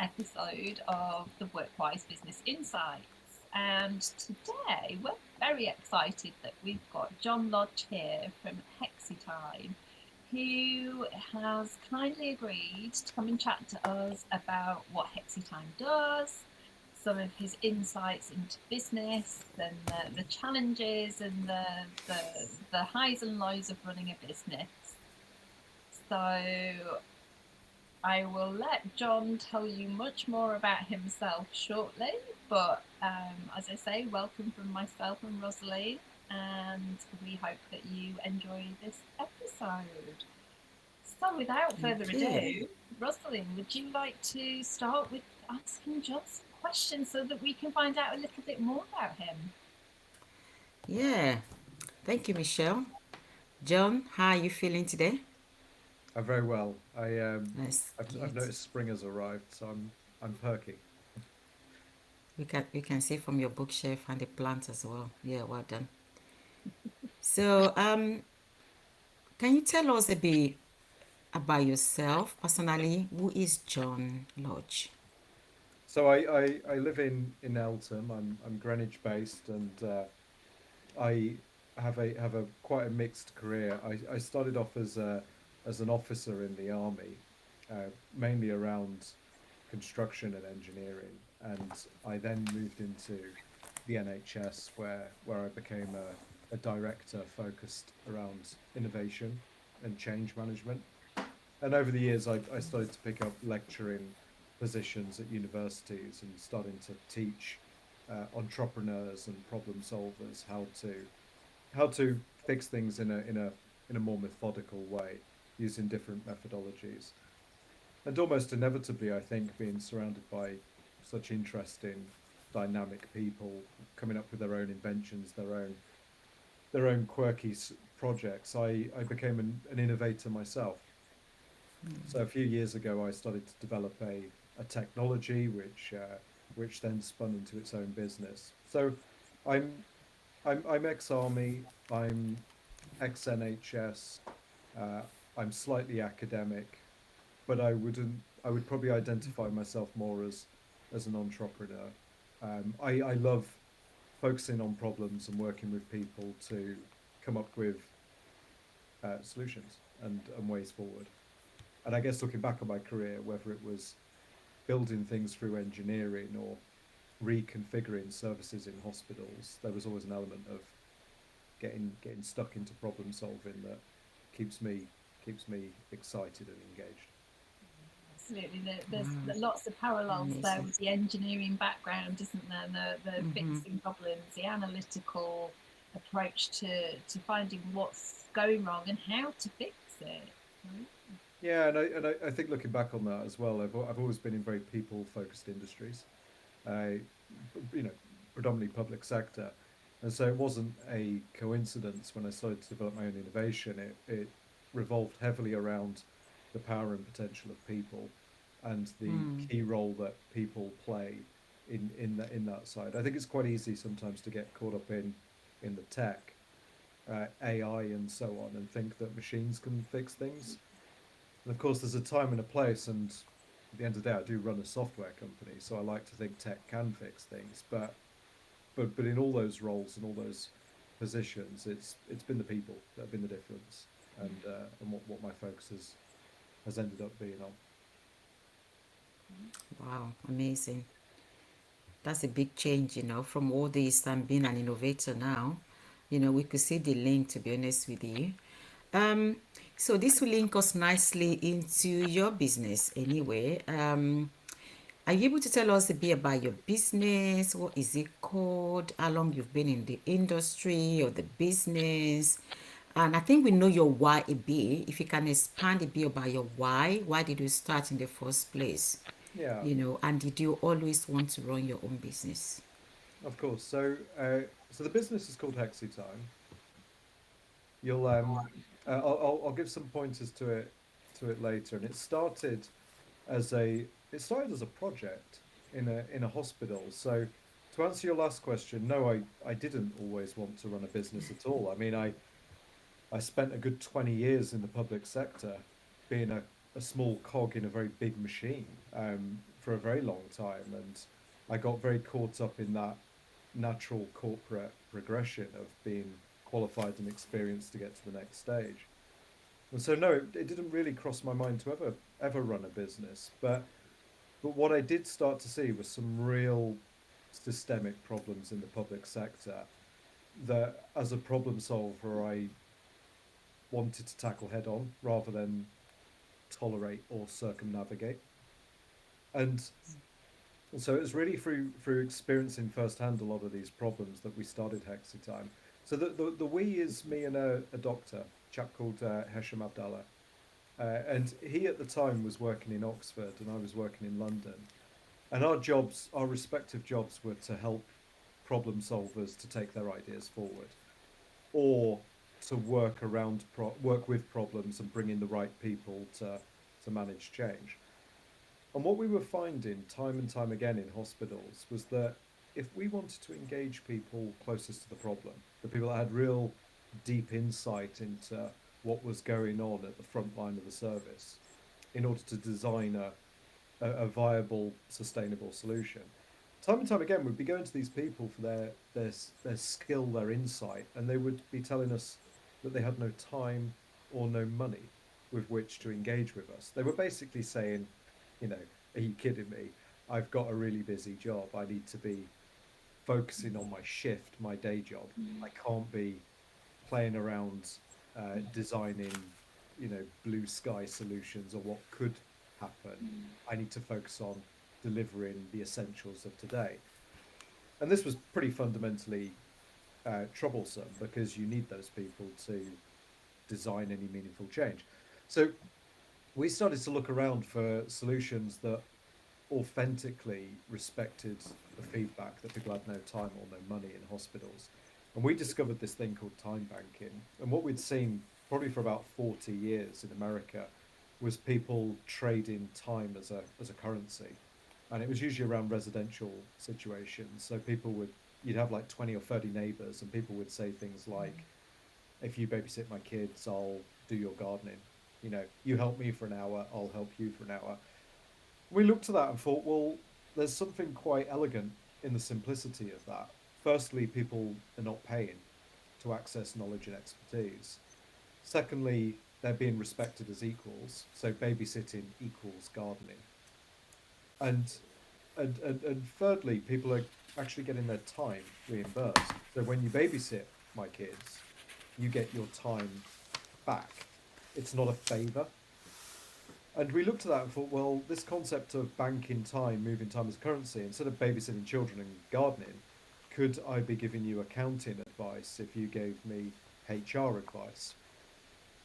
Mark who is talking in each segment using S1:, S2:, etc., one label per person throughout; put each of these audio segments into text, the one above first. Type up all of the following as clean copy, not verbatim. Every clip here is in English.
S1: episode of the Workwise Business Insights. And today we're very excited that we've got John Lodge here from Hexitime, who has kindly agreed to come and chat to us about what Hexitime does, some of his insights into business and the challenges and the highs and lows of running a business. So I will let John tell you much more about himself shortly, but as I say, welcome from myself and Rosaline, and we hope that you enjoy this episode. So, without further
S2: Okay.
S1: ado, Rosaline, would you like to start with asking John some questions so that we can find out a little bit more about him?
S2: Yeah. Thank you, Michelle. John, how are you feeling today?
S3: Very well.
S2: That's
S3: I've
S2: good.
S3: noticed spring has arrived, so I'm perky.
S2: We can see from your bookshelf and the plants as well. Yeah, well done. So, can you tell us a bit about yourself personally? Who is John Lodge?
S3: So I live in Eltham. I'm Greenwich based, and I have a quite a mixed career. I started off as an officer in the army, mainly around construction and engineering, and I then moved into the NHS where I became a director focused around innovation and change management. And over the years, I started to pick up lecturing positions at universities and starting to teach entrepreneurs and problem solvers how to fix things in a more methodical way using different methodologies. And almost inevitably, I think being surrounded by such interesting, dynamic people coming up with their own inventions, their own quirky projects, I became an innovator myself. So a few years ago, I started to develop a technology which then spun into its own business. So I'm I'm ex-army, I'm ex-NHS, uh, I'm slightly academic, but I would probably identify myself more as an entrepreneur. I love focusing on problems and working with people to come up with solutions and ways forward. And I guess looking back on my career, whether it was building things through engineering or reconfiguring services in hospitals, there was always an element of getting stuck into problem solving that keeps me keeps me excited and engaged.
S1: Absolutely, there's lots of parallels there
S2: Amazing.
S1: with the engineering background, isn't there? The fixing problems, the analytical approach to finding what's going wrong and how to fix it. Right?
S3: Yeah, and I think looking back on that as well, I've always been in very people focused industries, uh, you know, predominantly public sector, and so it wasn't a coincidence when I started to develop my own innovation. It revolved heavily around the power and potential of people, and the key role that people play in that side. I think it's quite easy sometimes to get caught up in the tech, AI, and so on, and think that machines can fix things. And of course, there's a time and a place. And at the end of the day, I do run a software company, so I like to think tech can fix things. But in all those roles and all those positions, it's been the people that have been the difference, and what my focus has ended up being on.
S2: Wow, amazing. That's a big change, from all this and being an innovator now. We could see the link, to be honest with you. Um, so this will link us nicely into your business anyway. Are you able to tell us a bit about your business? What is it called? How long you've been in the industry or the business? And I think we know your why a bit. If you can expand a bit about your why did you start in the first place?
S3: Yeah,
S2: And did you always want to run your own business?
S3: of course. So the business is called Hexitime. You'll I'll give some pointers to it later. And it started as a project in a hospital. So to answer your last question, no, I didn't always want to run a business at all. I mean, I spent a good 20 years in the public sector being a a small cog in a very big machine for a very long time, and I got very caught up in that natural corporate progression of being qualified and experienced to get to the next stage. And so no, it didn't really cross my mind to ever run a business, but what I did start to see was some real systemic problems in the public sector that, as a problem solver, I wanted to tackle head on rather than tolerate or circumnavigate. And so it was really through experiencing firsthand a lot of these problems that we started Hexitime. So the we is me and a doctor, a chap called Hesham Abdallah. And he at the time was working in Oxford and I was working in London. And our respective jobs were to help problem solvers to take their ideas forward, or to work with problems and bring in the right people to manage change. And what we were finding time and time again in hospitals was that if we wanted to engage people closest to the problem, the people that had real deep insight into what was going on at the front line of the service, in order to design a viable, sustainable solution, time and time again, we'd be going to these people for their skill, their insight, and they would be telling us that they had no time or no money with which to engage with us. They were basically saying, you know, are you kidding me? I've got a really busy job. I need to be focusing on my shift, my day job. I can't be playing around designing, blue sky solutions or what could happen. I need to focus on delivering the essentials of today. And this was pretty fundamentally troublesome because you need those people to design any meaningful change. So we started to look around for solutions that authentically respected the feedback that people had no time or no money in hospitals. And we discovered this thing called time banking. And what we'd seen probably for about 40 years in America was people trading time as a currency. And it was usually around residential situations. So you'd have like 20 or 30 neighbors, and people would say things like, if you babysit my kids, I'll do your gardening. You help me for an hour, I'll help you for an hour. We looked at that and thought, well, there's something quite elegant in the simplicity of that. Firstly, people are not paying to access knowledge and expertise. Secondly, they're being respected as equals. So babysitting equals gardening. And thirdly, people are actually getting their time reimbursed. So when you babysit my kids, you get your time back. It's not a favor. And we looked at that and thought, well, this concept of banking time, moving time as currency, instead of babysitting children and gardening, could I be giving you accounting advice if you gave me HR advice?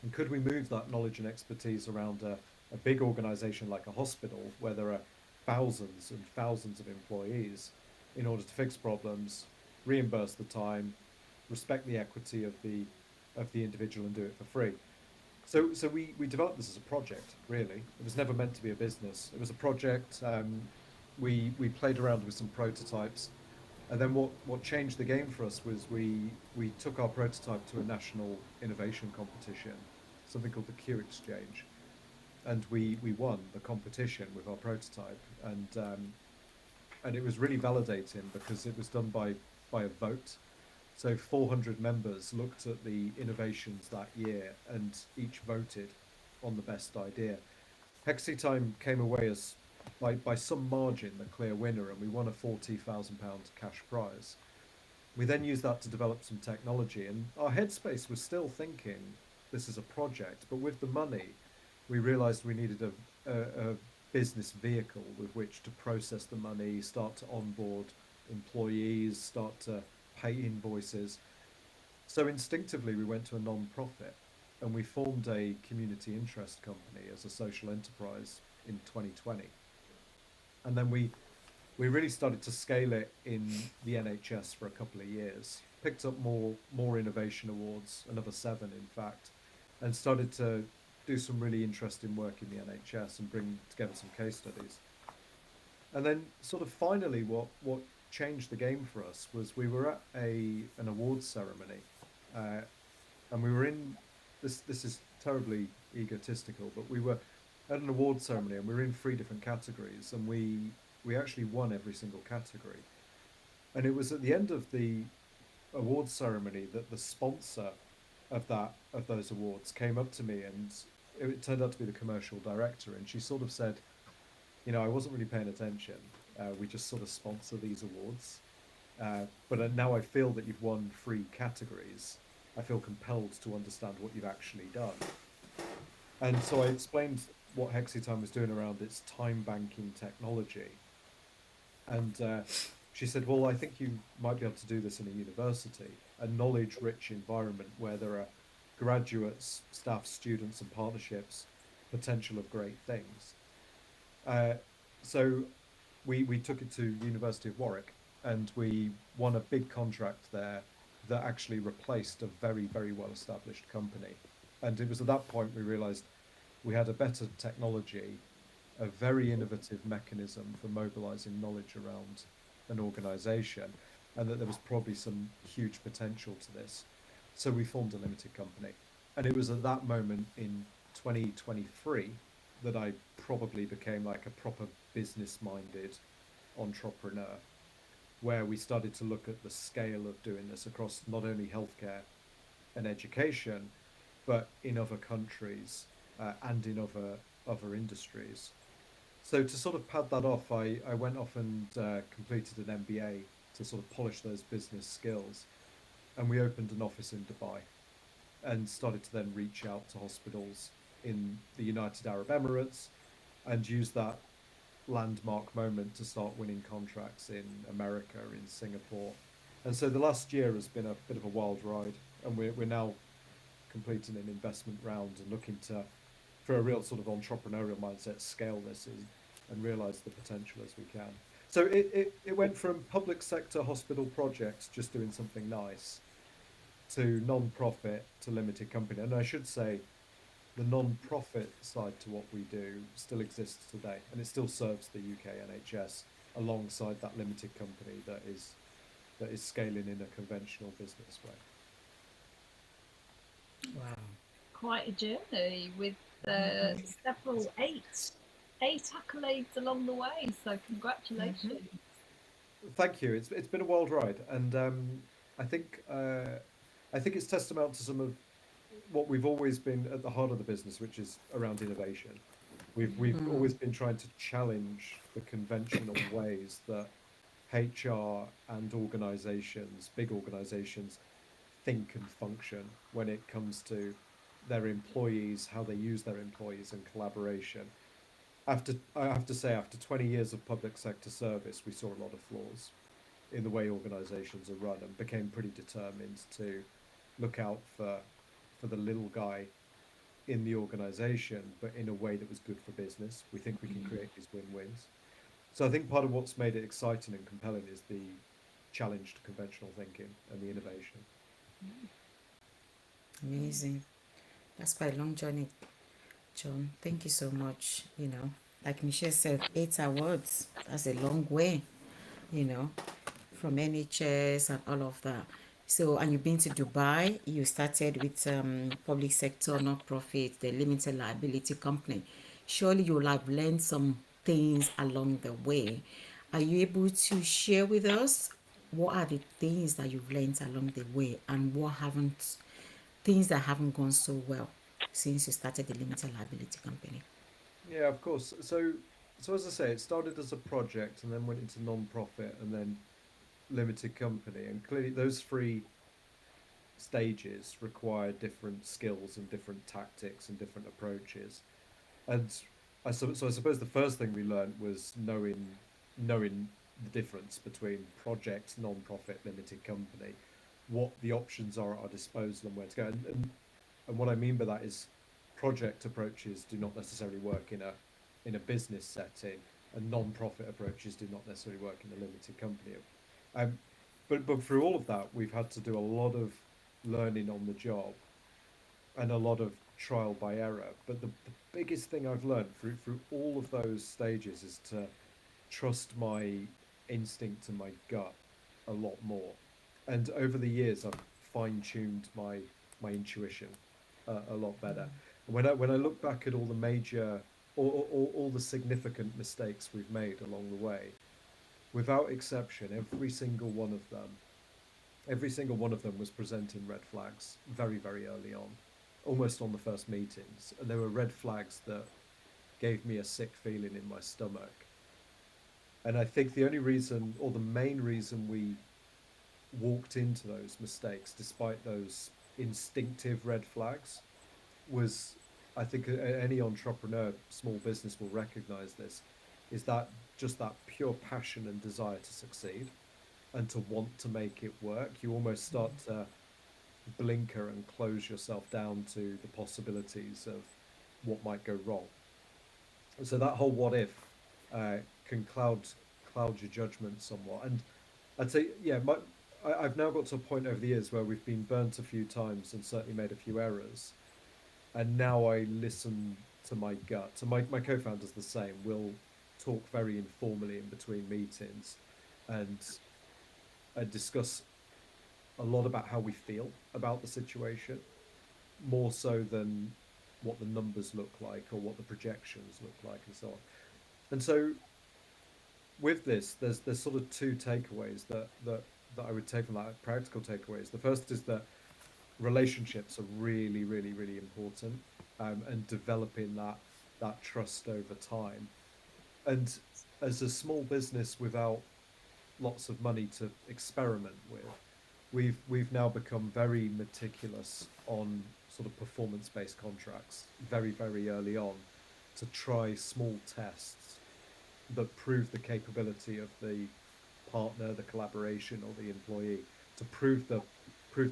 S3: And could we move that knowledge and expertise around a big organization like a hospital where there are thousands and thousands of employees in order to fix problems, reimburse the time, respect the equity of the individual and do it for free? So we developed this as a project, really. It was never meant to be a business. It was a project. We played around with some prototypes. And then what changed the game for us was we took our prototype to a national innovation competition, something called the Q Exchange. And we won the competition with our prototype. And it was really validating because it was done by a vote. So 400 members looked at the innovations that year and each voted on the best idea. Hexitime came away as, by some margin, the clear winner, and we won a £40,000 cash prize. We then used that to develop some technology, and our headspace was still thinking this is a project, but with the money, we realized we needed a business vehicle with which to process the money, start to onboard employees, start to pay invoices. So instinctively, we went to a non-profit and we formed a community interest company as a social enterprise in 2020. And then we really started to scale it in the NHS for a couple of years, picked up more innovation awards, another 7 in fact, and started to do some really interesting work in the NHS and bring together some case studies. And then sort of finally what changed the game for us was we were at an awards ceremony, and we were in this is terribly egotistical, but we were at an award ceremony, and we were in 3 different categories, and we actually won every single category. And it was at the end of the award ceremony that the sponsor of those awards came up to me, and it turned out to be the commercial director, and she sort of said, I wasn't really paying attention. We just sort of sponsor these awards, but now I feel that you've won 3 categories. I feel compelled to understand what you've actually done. And so I explained what Hexitime was doing around its time banking technology. And she said, well, I think you might be able to do this in a university, a knowledge-rich environment where there are graduates, staff, students, and partnerships, potential of great things. Uh, so we took it to University of Warwick, and we won a big contract there that actually replaced a very, very well-established company. And it was at that point we realized we had a better technology, a very innovative mechanism for mobilizing knowledge around an organization, and that there was probably some huge potential to this. So we formed a limited company. And it was at that moment in 2023 that I probably became like a proper business-minded entrepreneur, where we started to look at the scale of doing this across not only healthcare and education, but in other countries and in other industries. So to sort of pad that off, I went off and completed an MBA to sort of polish those business skills. And we opened an office in Dubai and started to then reach out to hospitals in the United Arab Emirates and use that landmark moment to start winning contracts in America, in Singapore. And so the last year has been a bit of a wild ride, and we're now completing an investment round and looking to, for a real sort of entrepreneurial mindset, scale this and realize the potential as we can. So it went from public sector hospital projects, just doing something nice, to non-profit, to limited company. And I should say, the non-profit side to what we do still exists today, and it still serves the UK NHS alongside that limited company that is scaling in a conventional business way.
S2: Wow.
S1: Quite a journey with several eight accolades along the way. So congratulations.
S3: Thank you. It's been a wild ride, and I think it's testament to some of what we've always been at the heart of the business, which is around innovation. We've always been trying to challenge the conventional ways that HR and organizations, big organizations, think and function when it comes to their employees, how they use their employees, and collaboration. I have to say, after 20 years of public sector service, we saw a lot of flaws in the way organizations are run, and became pretty determined to look out for the little guy in the organization, but in a way that was good for business. We think we can create these win-wins. So I think part of what's made it exciting and compelling is the challenge to conventional thinking and the innovation.
S2: Amazing. That's quite a long journey, John. Thank you so much. Like Michelle said, 8 awards. That's a long way, from NHS and all of that. So, and you've been to Dubai. You started with public sector, non-profit, the limited liability company. Surely you'll have learned some things along the way. Are you able to share with us what are the things that you've learned along the way, and what haven't, things that haven't gone so well since you started the limited liability company?
S3: Yeah, of course. So as I say, it started as a project and then went into non-profit and then limited company. And clearly those 3 stages require different skills and different tactics and different approaches. And so I suppose the first thing we learned was knowing the difference between project, non-profit, limited company, what the options are at our disposal and where to go. And what I mean by that is project approaches do not necessarily work in a business setting, and non-profit approaches do not necessarily work in a limited company. But through all of that, we've had to do a lot of learning on the job and a lot of trial by error. But the biggest thing I've learned through all of those stages is to trust my instinct and my gut a lot more. And over the years, I've fine-tuned my intuition a lot better. And when I look back at all the major all the significant mistakes we've made along the way, without exception, every single one of them was presenting red flags very, very early on, almost on the first meetings. And there were red flags that gave me a sick feeling in my stomach. And I think the only reason, or the main reason we walked into those mistakes, despite those instinctive red flags, was, I think any entrepreneur, small business will recognize this, is that just that pure passion and desire to succeed and to want to make it work. You almost start to blinker and close yourself down to the possibilities of what might go wrong. So that whole what if can cloud your judgment somewhat. And I'd say, yeah, I've now got to a point over the years where we've been burnt a few times and certainly made a few errors. And now I listen to my gut. So my co-founder's the same. We'll talk very informally in between meetings and discuss a lot about how we feel about the situation, more so than what the numbers look like or what the projections look like and so on. And so with this, there's sort of two takeaways that I would take from that, practical takeaways. The first is that relationships are really, really, really important, and developing that trust over time. And as a small business without lots of money to experiment with, we've now become very meticulous on sort of performance-based contracts very, very early on, to try small tests that prove the capability of the partner, the collaboration, or the employee, to prove the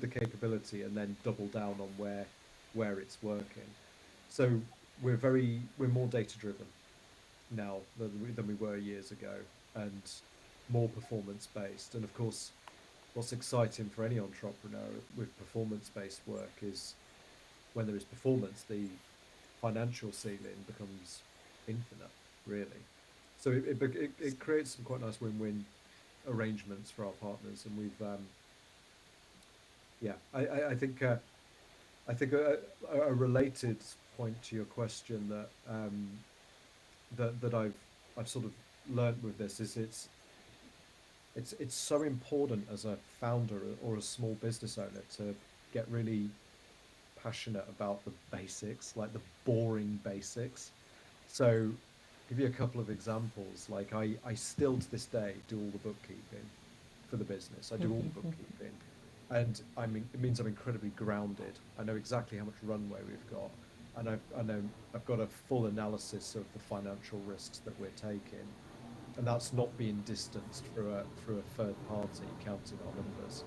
S3: capability and then double down on where it's working. So we're more data driven now than we were years ago, and more performance based. And of course, what's exciting for any entrepreneur with performance based work is when there is performance, the financial ceiling becomes infinite, really. So it creates some quite nice win-win arrangements for our partners, and we've yeah, I think a related point to your question that I've sort of learned with this is it's so important as a founder or a small business owner to get really passionate about the basics, like the boring basics. So give you a couple of examples. Like I still to this day do all the bookkeeping for the business. I do all the bookkeeping, and I mean it means I'm incredibly grounded. I know exactly how much runway we've got, and I know I've got a full analysis of the financial risks that we're taking, and that's not being distanced through a third party counting our numbers.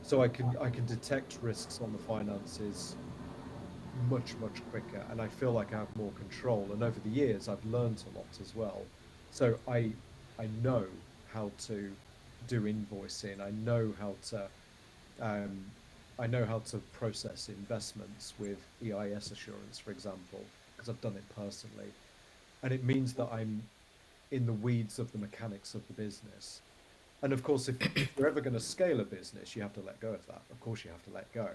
S3: So I can detect risks on the finances much quicker, and I feel like I have more control. And over the years, I've learned a lot as well. So I know how to do invoicing. Um, I know how to process investments with EIS assurance, for example, because I've done it personally. And it means that I'm in the weeds of the mechanics of the business. And of course, if you're ever going to scale a business, you have to let go of that. Of course, you have to let go.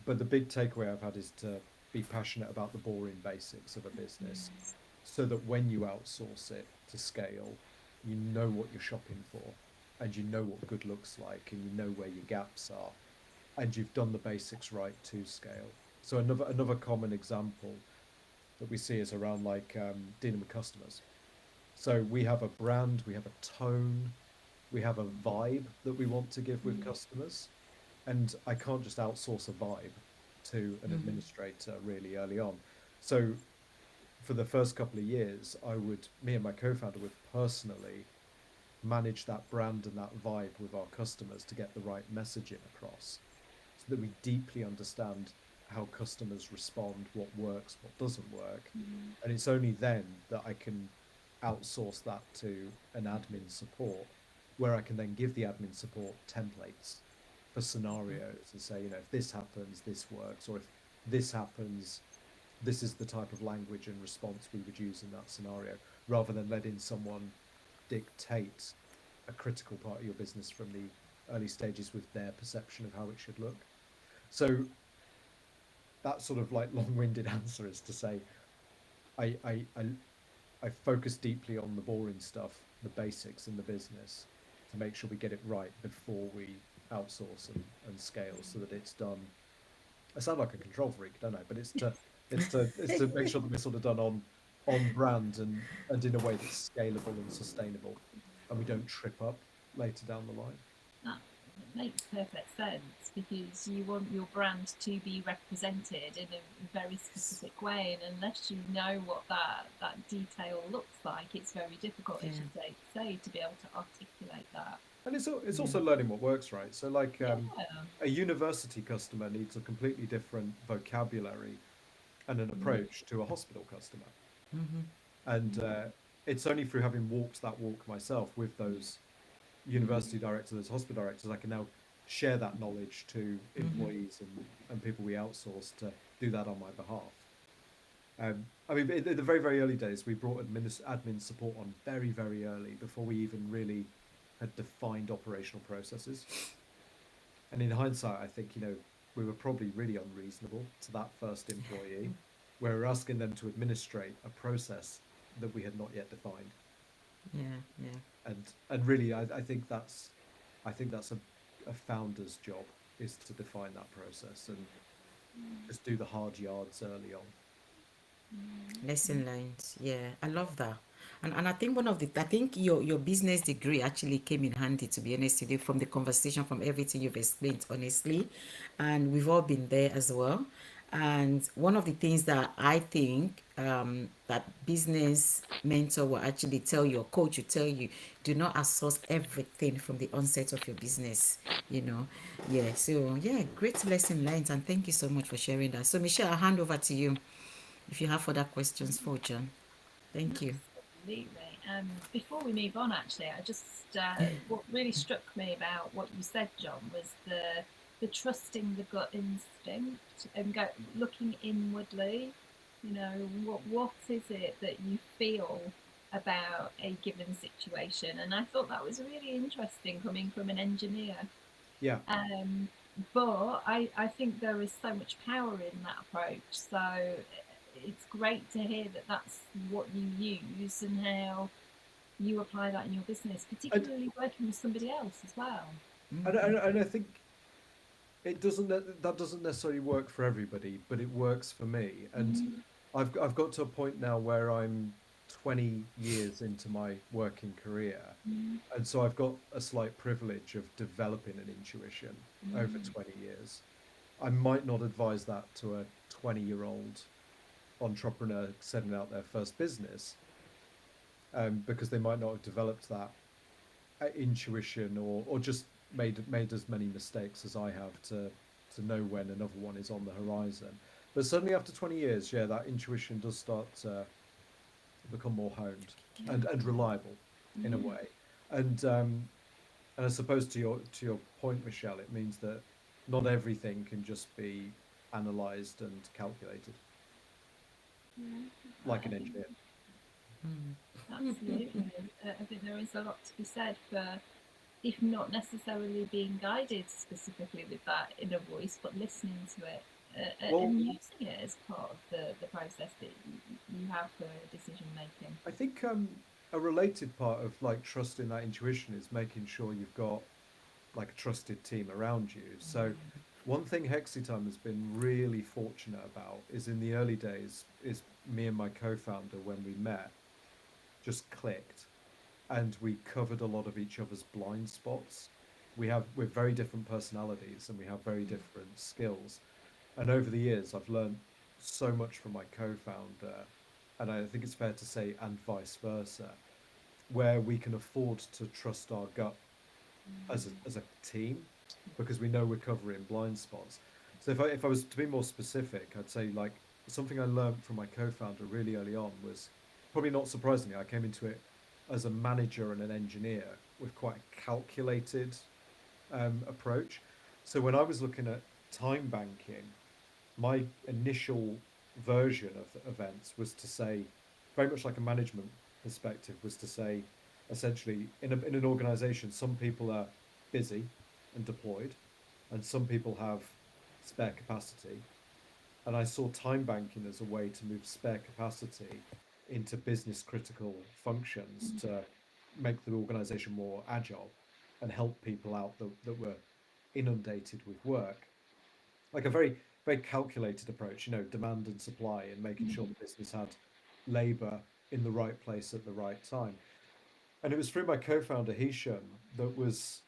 S3: But the big takeaway I've had is to be passionate about the boring basics of a business, so that when you outsource it to scale, you know what you're shopping for, and you know what good looks like, and you know where your gaps are, and you've done the basics right to scale. So another common example that we see is around like dealing with customers. So we have a brand, we have a tone, we have a vibe that we want to give with customers, and I can't just outsource a vibe to an administrator really early on. So for the first couple of years, me and my co-founder would personally manage that brand and that vibe with our customers to get the right messaging across, so that we deeply understand how customers respond, what works, what doesn't work. And it's only then that I can outsource that to an admin support, where I can then give the admin support templates for scenarios and say, if this happens, this works, or if this happens, this is the type of language and response we would use in that scenario, rather than letting someone dictate a critical part of your business from the early stages with their perception of how it should look. So that sort of like long-winded answer is to say, I, I, I, I focus deeply on the boring stuff, the basics in the business, to make sure we get it right before we outsource and scale, so that it's done. I sound like a control freak, don't I? But it's to make sure that we're sort of done on brand and in a way that's scalable and sustainable, and we don't trip up later down the line.
S1: That makes perfect sense because you want your brand to be represented in a very specific way, and unless you know what that detail looks like, it's very difficult,
S2: Yeah,
S1: as you say, to be able to articulate that.
S3: And it's
S2: yeah,
S3: also learning what works, right? So like
S1: Yeah.
S3: a university customer needs a completely different vocabulary and an
S1: Mm,
S3: approach to a hospital customer.
S2: mm-hmm,
S3: And it's only through having walked that walk myself with those university directors, those hospital directors, I can now share that knowledge to
S2: mm-hmm.
S3: employees and people we outsource to do that on my behalf. I mean, in the very, very early days, we brought admin support on very, very early before we even really had defined operational processes. And in hindsight, I think, we were probably really unreasonable to that first employee, where we're asking them to administrate a process that we had not yet defined.
S2: Yeah, yeah.
S3: And really, I think that's a founder's job, is to define that process and just do the hard yards early on.
S2: Lesson learned. Yeah, I love that. And I think I think your business degree actually came in handy, to be honest with you, from the conversation, from everything you've explained, honestly. And we've all been there as well. And one of the things that I think that business mentor will actually tell you, or coach will tell you, do not outsource everything from the onset of your business, you know. Yeah, so yeah, great lesson learned. And thank you so much for sharing that. So, Michelle, I'll hand over to you if you have further questions for John. Thank you.
S1: Absolutely. Before we move on, actually, I just what really struck me about what you said, John, was the trusting the gut instinct and looking inwardly. You know, what is it that you feel about a given situation? And I thought that was really interesting coming from an engineer.
S3: Yeah,
S1: Um, but I think there is so much power in that approach. So it's great to hear that that's what you use and how you apply that in your business,
S3: and
S1: particularly working with somebody else as well.
S3: and I think that doesn't necessarily work for everybody, but it works for me. And
S1: Mm,
S3: I've got to a point now where I'm 20 years into my working career,
S1: mm,
S3: and so I've got a slight privilege of developing an intuition over
S1: mm,
S3: 20 years. I might not advise that to a 20-year-old entrepreneur setting out their first business, because they might not have developed that intuition, or just made as many mistakes as I have to know when another one is on the horizon. But certainly after 20 years, yeah, that intuition does start to become more honed and reliable in a
S1: mm.
S3: way. And and I suppose to your point, Michelle, it means that not everything can just be analyzed and calculated
S1: Yeah,
S3: like
S1: I
S3: an
S1: think
S3: engineer.
S1: absolutely. I think there is a lot to be said for, if not necessarily being guided specifically with that inner voice, but listening to it
S3: Well,
S1: and using it as part of the process that you have for decision making.
S3: I think a related part of like trusting that intuition is making sure you've got like a trusted team around you. So one thing Hexitime has been really fortunate about is, in the early days, is me and my co-founder, when we met, just clicked, and we covered a lot of each other's blind spots. We're very different personalities and we have very different skills. And over the years, I've learned so much from my co-founder, and I think it's fair to say, and vice versa, where we can afford to trust our gut as a team, because we know we're covering blind spots. So if I was to be more specific, I'd say like something I learned from my co-founder really early on was, probably not surprisingly, I came into it as a manager and an engineer with quite a calculated approach. So when I was looking at time banking, my initial version of events was to say, very much like a management perspective, was to say, essentially, in an organization, some people are busy and deployed, and some people have spare capacity. and I saw time banking as a way to move spare capacity into business critical functions to make the organization more agile and help people out that were inundated with work. Like a very calculated approach, demand and supply, and making sure the business had labor in the right place at the right time. And it was through my co-founder Hisham that was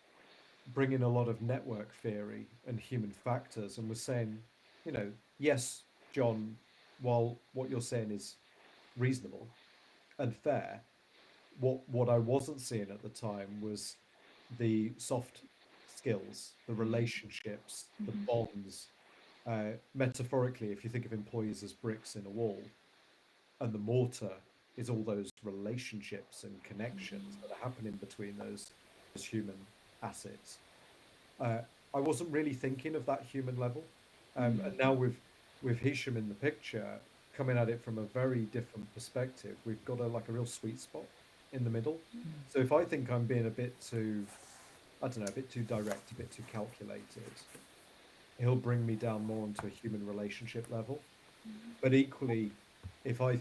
S3: bringing a lot of network theory and human factors, and was saying, yes, John, while what you're saying is reasonable and fair, what I wasn't seeing at the time was the soft skills, the relationships, the bonds. Metaphorically, if you think of employees as bricks in a wall, and the mortar is all those relationships and connections that are happening between those human assets. Uh, I wasn't really thinking of that human level, and now with Hisham in the picture, coming at it from a very different perspective, we've got a real sweet spot in the middle. So if I think I'm being a bit too, I don't know, a bit too direct, a bit too calculated, he'll bring me down more onto a human relationship level. But equally, if I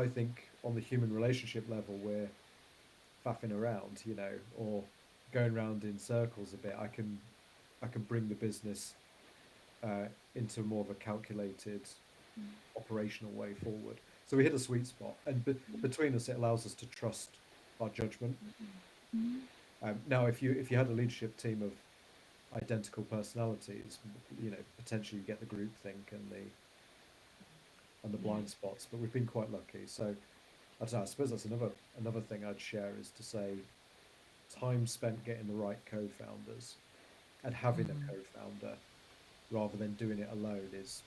S3: think on the human relationship level we're faffing around, or going around in circles a bit, I can bring the business into more of a calculated operational way forward. So we hit a sweet spot, and between us, it allows us to trust our judgment. Now, if you had a leadership team of identical personalities, potentially you get the groupthink and the blind spots. But we've been quite lucky. So I don't know, I suppose that's another thing I'd share, is to say time spent getting the right co-founders and having a co-founder rather than doing it alone is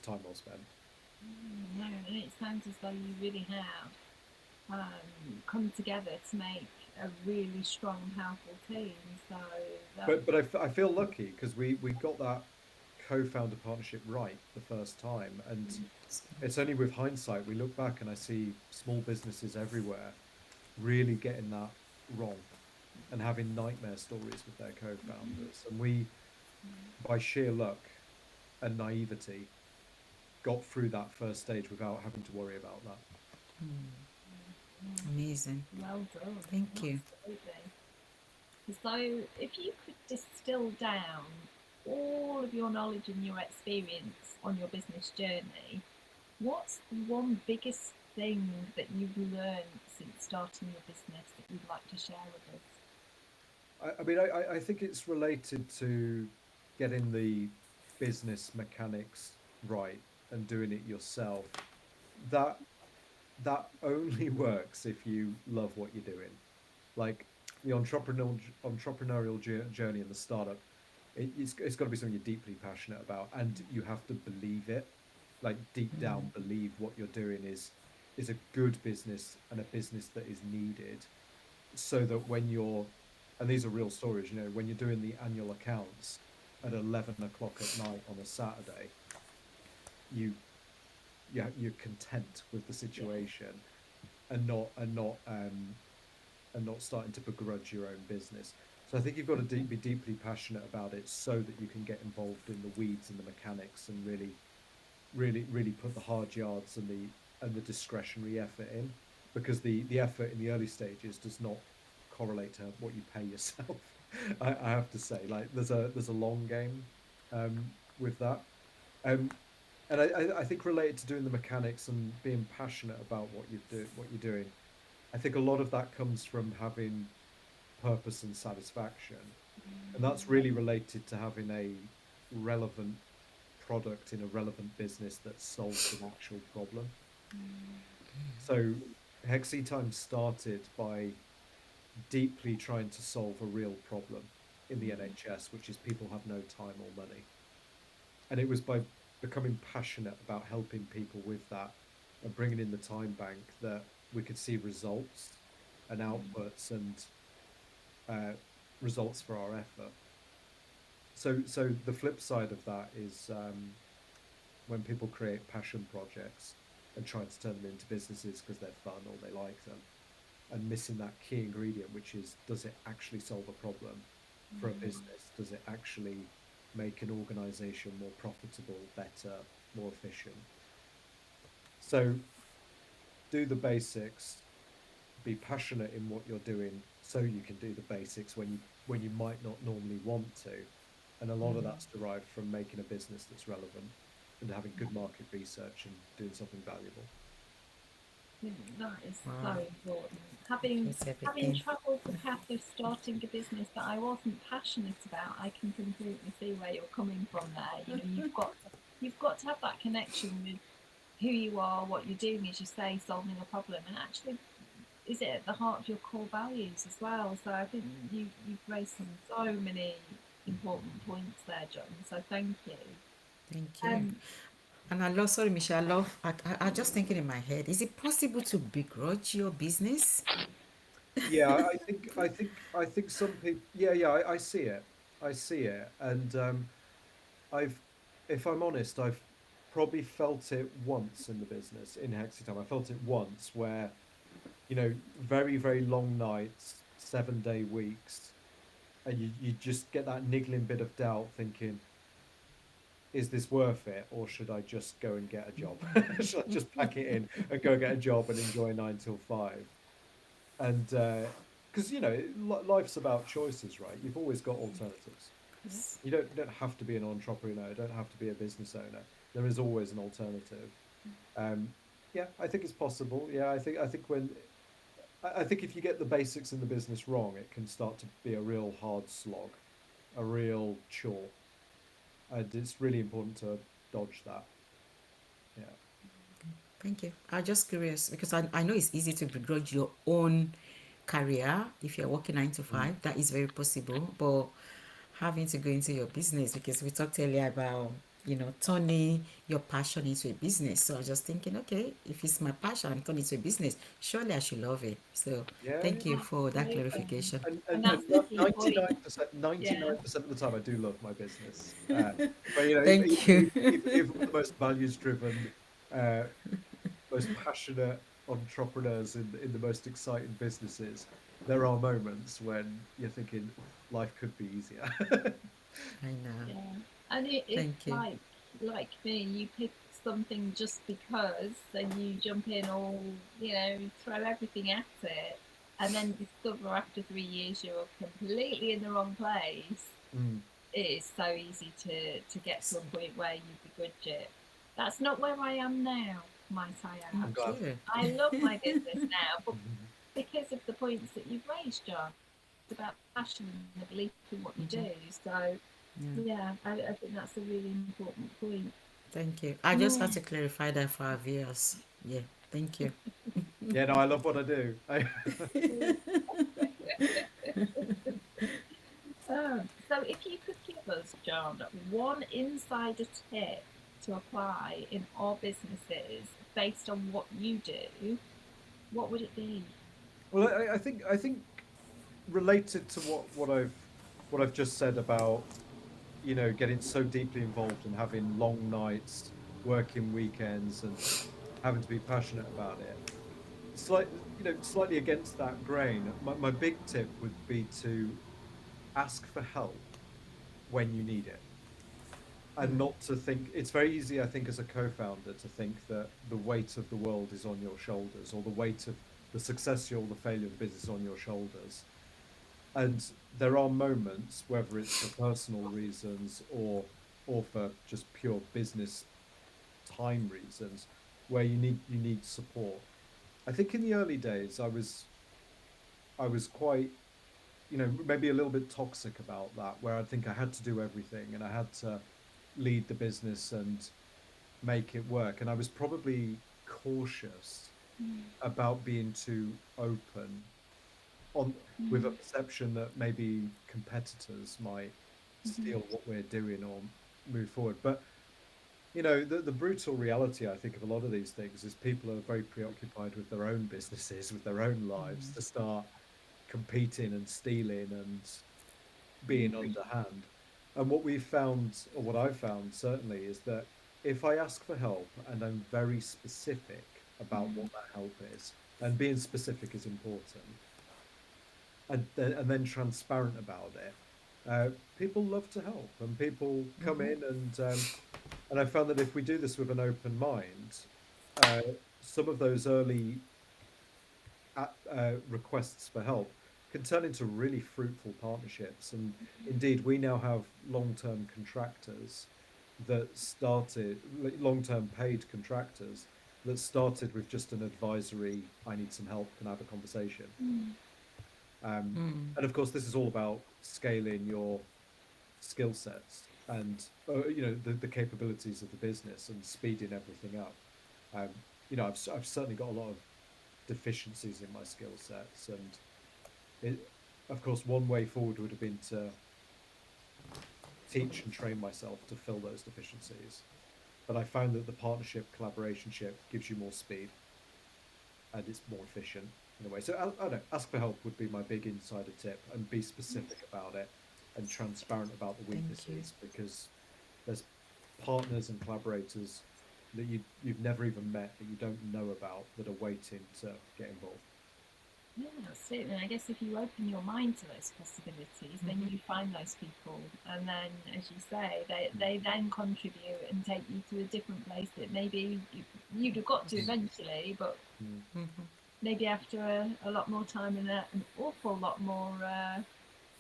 S3: time well spent.
S1: No, and it sounds as though you really have come together to make a really strong, powerful team. So,
S3: but I feel lucky because we got that co-founder partnership right the first time, and it's only with hindsight we look back and I see small businesses everywhere really getting that wrong and having nightmare stories with their co-founders, and we, by sheer luck and naivety, got through that first stage without having to worry about that.
S2: Amazing.
S1: Well done.
S2: Thank you.
S1: Absolutely. So, if you could distill down all of your knowledge and your experience on your business journey, what's the one biggest thing that you've learned since starting your business that you'd like to share with us?
S3: I mean, I think it's related to getting the business mechanics right and doing it yourself. That only works if you love what you're doing. Like the entrepreneurial journey in the startup, it's got to be something you're deeply passionate about, and you have to believe it. Like deep down, believe what you're doing is a good business and a business that is needed, so that when you're, and these are real stories, when you're doing the annual accounts at 11 o'clock at night on a Saturday, you're content with the situation, and not starting to begrudge your own business. So I think you've got to be deeply passionate about it so that you can get involved in the weeds and the mechanics and really put the hard yards and the discretionary effort in, because the effort in the early stages does not correlate to what you pay yourself. I have to say, like there's a long game with that. And I think related to doing the mechanics and being passionate about what you're doing, I think a lot of that comes from having purpose and satisfaction, and that's really related to having a relevant product in a relevant business that solves an actual problem. So Hexitime started by deeply trying to solve a real problem in the NHS, which is people have no time or money. And it was by becoming passionate about helping people with that and bringing in the time bank that we could see results and outputs and results for our effort. So the flip side of that is when people create passion projects and try to turn them into businesses because they're fun or they like them, and missing that key ingredient, which is, does it actually solve a problem for a business? Does it actually make an organization more profitable, better, more efficient. So do the basics, be passionate in what you're doing so you can do the basics when you might not normally want to. And a lot of that's derived from making a business that's relevant and having good market research and doing something valuable.
S1: That is so
S2: Wow,
S1: important. Having
S2: that's
S1: having
S2: everything.
S1: travelled the path of starting a business that I wasn't passionate about, I can completely see where you're coming from there. You know, you've got to have that connection with who you are, what you're doing, as you say, solving a problem, and actually, is it at the heart of your core values as well? So I think you've raised so many important points there, John. So thank you.
S2: Thank you.
S1: Um,
S2: And I love, sorry, Michelle, I just thinking in my head, is it possible to begrudge your business?
S3: Yeah, I think some people. Yeah, yeah, I see it. I see it, and I've, if I'm honest, I've probably felt it once in the business in Hexitime. I felt it once where, very, very long nights, 7-day weeks, and you just get that niggling bit of doubt thinking, is this worth it? Or should I just go and get a job? Should I just pack it in and go get a job and enjoy 9 till 5? And because, life's about choices, right? You've always got alternatives.
S1: yeah.
S3: You don't have to be an entrepreneur, you don't have to be a business owner. There is always an alternative. Um, yeah, I think it's possible. Yeah, I think if you get the basics in the business wrong, it can start to be a real hard slog, a real chore. And it's really important to dodge that. Yeah.
S2: Thank you. I'm just curious because I know it's easy to begrudge your own career if you're working nine to
S3: Mm.
S2: five. That is very possible. But having to go into your business, because we talked earlier about, turning your passion into a business. So I was just thinking, okay, if it's my passion, turn it into a business, surely I should love it. So
S3: Yeah,
S2: thank you for that
S1: Absolutely.
S2: clarification.
S3: and
S1: And
S3: and,
S1: that's
S3: and
S1: the key point.
S3: 99%,
S1: Yeah.
S3: 99% of the time, I do love my business. But
S2: Thank you.
S3: even with the most values-driven, uh, most passionate entrepreneurs in the most exciting businesses, there are moments when you're thinking life could be easier.
S2: I know.
S1: Yeah, and if
S2: Thank you.
S1: like me, you pick something just because, then you jump in all, throw everything at it, and then discover after 3 years you're completely in the wrong place.
S3: Mm.
S1: It is so easy to get to a point where you begrudge it. That's not where I am now, might I
S3: I'm
S1: add.
S3: glad.
S2: Okay.
S1: I love my business now, but because of the points that you've raised, John, it's about passion and the belief in what you do. So
S2: Yeah.
S1: yeah, I think that's a really important point.
S2: Thank you. I just had to clarify that for our viewers. Yeah. Thank you.
S3: Yeah, no, I love what I do.
S1: So if you could give us, John, one insider tip to apply in our businesses based on what you do, what would it be?
S3: Well, I think related to what I've just said about, getting so deeply involved and having long nights, working weekends, and having to be passionate about it. Slightly against that grain. My big tip would be to ask for help when you need it, and not to think. It's very easy, I think, as a co-founder, to think that the weight of the world is on your shoulders, or the weight of the success or the failure of the business is on your shoulders. And there are moments, whether it's for personal reasons or for just pure business time reasons, where you need support. I think in the early days, I was quite, maybe a little bit toxic about that, where I think I had to do everything and I had to lead the business and make it work. And I was probably cautious about being too open on with a perception that maybe competitors might steal what we're doing or move forward. But the brutal reality, I think, of a lot of these things is people are very preoccupied with their own businesses, with their own lives, to start competing and stealing and being underhand. And what we've found, or what I've found certainly, is that if I ask for help and I'm very specific about what that help is, and being specific is important, and then transparent about it, uh, people love to help, and people come in, and I found that if we do this with an open mind, uh, some of those early requests for help can turn into really fruitful partnerships. And indeed, we now have long-term contractors that started, long-term paid contractors that started with just an advisory, I need some help, can I have a conversation?
S1: Mm.
S3: And of course, this is all about scaling your skill sets and the capabilities of the business and speeding everything up. Um, I've certainly got a lot of deficiencies in my skill sets, and it, of course, one way forward would have been to teach and train myself to fill those deficiencies. But I found that the partnership collaborationship gives you more speed and it's more efficient in a way. So I don't know, ask for help would be my big insider tip, and be specific about it and transparent about the
S2: Thank you.
S3: weaknesses, because there's partners and collaborators that you've never even met, that you don't know about, that are waiting to get involved.
S1: Yeah, absolutely. And I guess if you open your mind to those possibilities, then you find those people. And then, as you say, they then contribute and take you to a different place that maybe you'd have got to eventually, but
S3: Mm.
S1: maybe after a lot more time and an awful lot more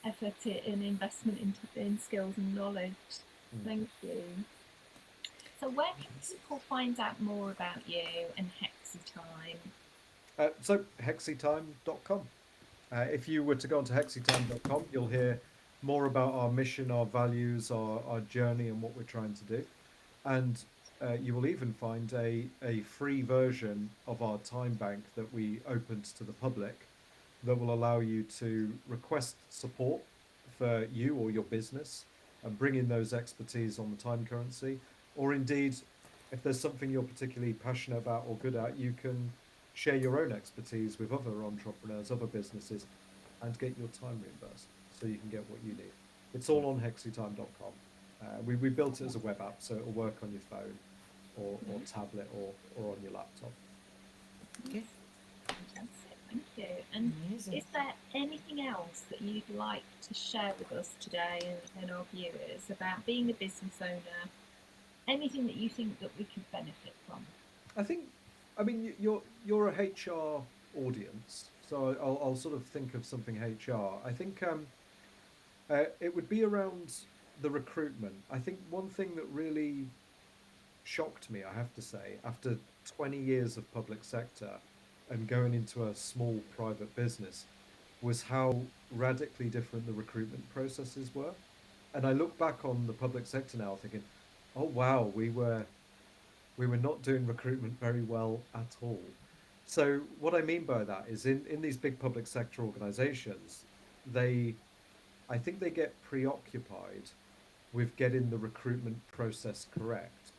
S1: effort and investment in skills and knowledge.
S3: Mm.
S1: Thank you. So, where can people find out more about you and Hexitime?
S3: So hexitime.com. If you were to go onto hexitime.com, you'll hear more about our mission, our values, our journey, and what we're trying to do. And you will even find a free version of our time bank that we opened to the public, that will allow you to request support for you or your business and bring in those expertise on the time currency. Or indeed, if there's something you're particularly passionate about or good at, you can share your own expertise with other entrepreneurs, other businesses, and get your time reimbursed so you can get what you need. It's all on hexitime.com. We built it as a web app, so it'll work on your phone or tablet or on your laptop.
S2: Okay.
S1: Fantastic, thank you. And
S2: Amazing.
S1: is there anything else that you'd like to share with us today and our viewers about being a business owner? Anything that you think that we could benefit from?
S3: I think, I mean, you're a HR audience, so I'll sort of think of something HR. I think it would be around the recruitment. I think one thing that really shocked me, I have to say, after 20 years of public sector and going into a small private business, was how radically different the recruitment processes were. And I look back on the public sector now thinking, oh wow, we were not doing recruitment very well at all. So what I mean by that is, in these big public sector organizations, they I think they get preoccupied with getting the recruitment process correct.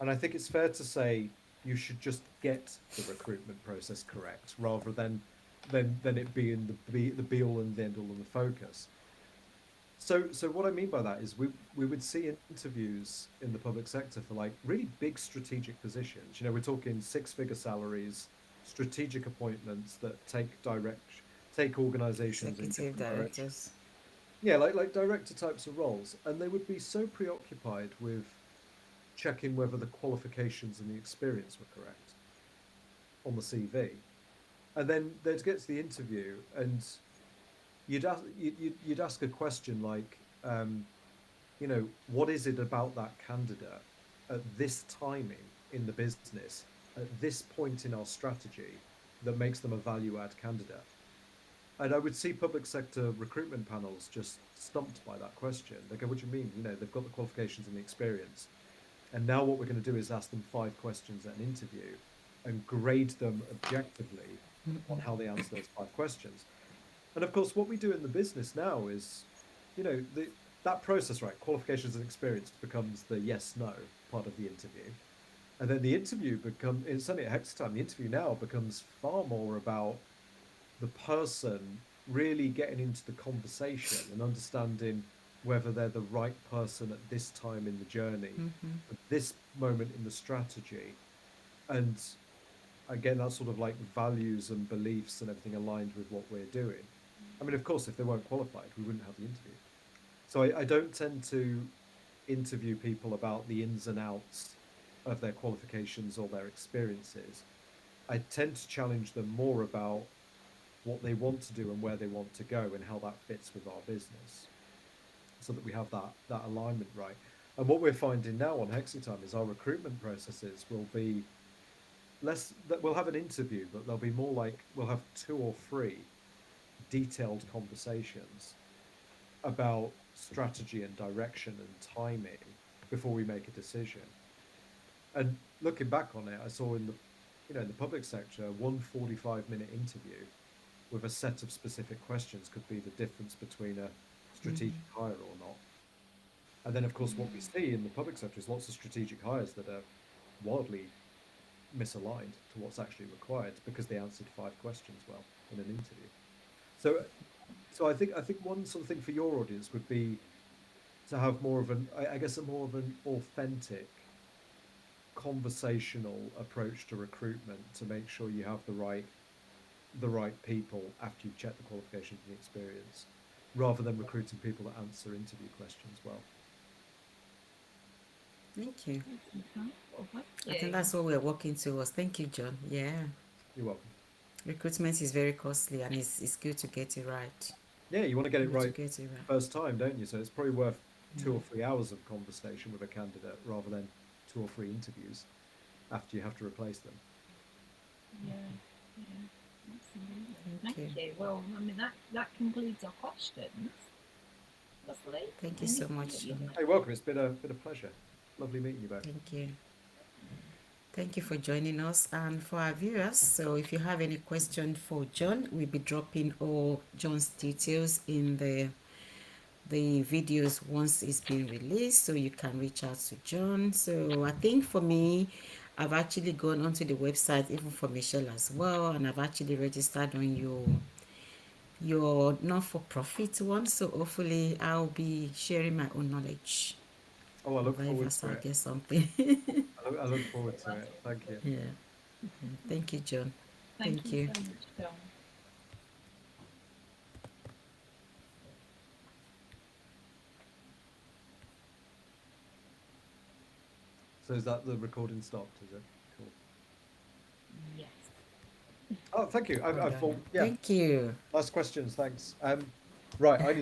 S3: And I think it's fair to say you should just get the recruitment process correct, rather than it being the be all and the end all and the focus. So what I mean by that is, we would see interviews in the public sector for like really big strategic positions. We're talking six-figure salaries, strategic appointments that take organizations in
S2: Executive
S3: different directions.
S2: directors.
S3: Yeah, like director types of roles, and they would be so preoccupied with checking whether the qualifications and the experience were correct on the CV, and then they'd get to the interview, and you'd ask a question like, what is it about that candidate at this timing in the business, at this point in our strategy, that makes them a value add candidate? And I would see public sector recruitment panels just stumped by that question. They go, what do you mean? They've got the qualifications and the experience. And now what we're going to do is ask them 5 questions at an interview and grade them objectively on how they answer those 5 questions. And of course, what we do in the business now is, that process, right? Qualifications and experience becomes the yes, no part of the interview. And then the interview certainly at Hexatime, the interview now becomes far more about the person really getting into the conversation and understanding whether they're the right person at this time in the journey, at this moment in the strategy. And again, that's sort of like values and beliefs and everything aligned with what we're doing. I mean, of course, if they weren't qualified, we wouldn't have the interview. So I don't tend to interview people about the ins and outs of their qualifications or their experiences. I tend to challenge them more about what they want to do and where they want to go and how that fits with our business, so that we have that alignment right. And what we're finding now on Hexitime is our recruitment processes will be less that we'll have an interview, but they'll be more like we'll have two or three detailed conversations about strategy and direction and timing before we make a decision. And looking back on it, I saw in the in the public sector, one 45-minute interview with a set of specific questions could be the difference between a strategic hire or not. And then, of course, what we see in the public sector is lots of strategic hires that are wildly misaligned to what's actually required because they answered 5 questions well in an interview. So I think one sort of thing for your audience would be to have more of I guess a more of an authentic conversational approach to recruitment to make sure you have the right people after you've checked the qualifications and the experience, rather than recruiting people that answer interview questions well.
S2: Thank you.
S1: Thank
S2: I think
S1: you.
S2: that's what we're working towards. Thank you, John. Yeah.
S3: You're welcome.
S2: Recruitment is very costly, and it's good to get it right.
S3: Yeah, you want to get it
S2: Good to
S3: right
S2: get it right.
S3: first time, don't you? So it's probably worth 2 or 3 hours of conversation with a candidate rather than 2 or 3 interviews after you have to replace them.
S1: Yeah, absolutely.
S2: Thank
S1: Thank
S2: you.
S1: you. Well, I mean, that concludes our questions. Lovely.
S2: Thank you so much, John.
S3: Hey, welcome. It's been a pleasure. Lovely meeting you both.
S2: Thank you. Thank you for joining us and for our viewers. So if you have any question for John, we'll be dropping all John's details in the videos once it's been released, so you can reach out to John. So I think for me, I've actually gone onto the website, even for Michelle as well, and I've actually registered on your not-for-profit one. So hopefully I'll be sharing my own knowledge.
S3: Oh, I look
S2: Wherever
S3: forward to
S2: I'll
S3: it.
S2: get something.
S3: I look forward to it. Thank you.
S2: Yeah. Thank you, John.
S1: Thank you so much, John.
S3: So is that the recording stopped? Is it? Cool.
S1: Yes.
S3: Oh, thank you. I thought, yeah.
S2: Thank you.
S3: Last questions. Thanks. Right. I need